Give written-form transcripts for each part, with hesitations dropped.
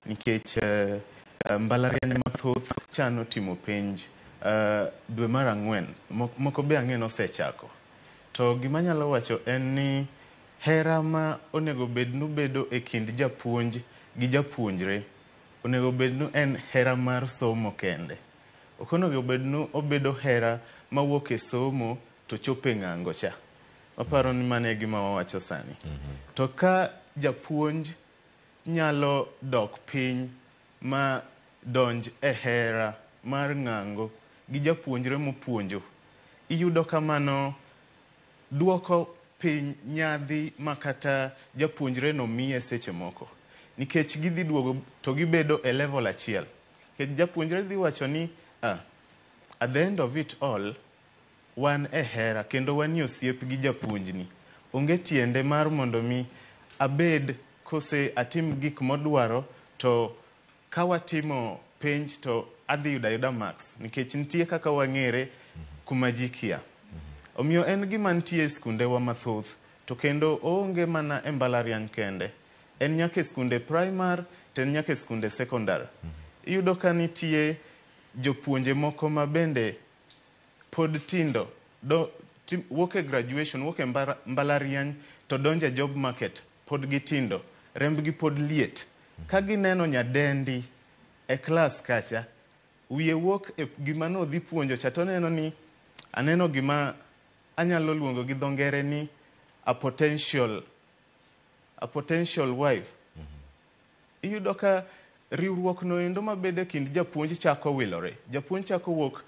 nikech mbalariany mathoth chano timo penj dwe mar ang'wen, moko be ang'e nosechako. To gima nyalo wacho en ni hera ma onego bednu bedo e kind japuonj gi japuonjre onego bednu en hera mar somo kende. Ok onego bednu obedo hera mawuok e somo to chopo e ng'ango cha. Aparo ni mane gima wawacho sani. To ka japuonj nyalo dok piny ma donj e hera mar ng'ango gi japuonjre mopuonjo, iyudo kamano duoko piny nyadhi makata japuonjre no miye seche moko. Nikech gidhi duogo to gibedo e level achiel. Nikech japuonjre dhi wacho ni, at the end of it all, wan e hera kendo wanie osiep gi japuonjni. Onge tiende mar mondo mi abed kose atim gik modwaro to kawatimo penj to adhi yuda max. Nikech nitie kaka wang'ere kuma ji kia. Omiyo en gima nitie e skundewa mathoth, to kendo onge mana e mbalariany kende. En nyaka e skunde primar, to en nyaka e skunde sekondar. Iyudo ka nitie jopuonje moko ma bende pod tindo, wuok e graduation, wuok e mbalariany, to donjo e job market, pod gitindo, rembgi pod liet. Ka gineno nyadendi e klas kacha, wiye wuok e gima no dhi puonjo cha, to neno ni aneno gima anyalo luongo gi dho ngere ni a potential wife. Iyudo ka riwruok no endo mabede kind japuonj chako wilore. Japuonj chako wuok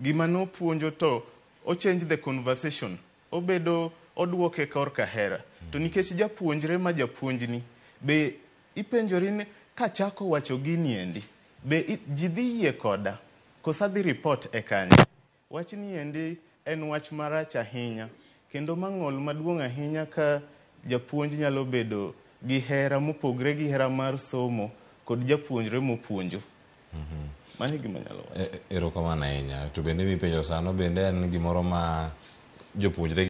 gima no puonjo to o change the conversation. Obedo oduoke korka hera. To nikech japuonjre ma japuonjni be ipenjori ni kachako wacho gini endi be ji dhi yie koda kosa dhi report e kanyo. Wach ni endi en wach marach ahinya kendo mang'ol maduong' ahinya ka japuonj nyalo bedo gi hera mopogre gi hera mar somo kod japuonjre mopuonjo. Mano gima nyalo wacho. Erokamano ahinya. To bende mipenjo sano bende en gimoro ma jopuonjre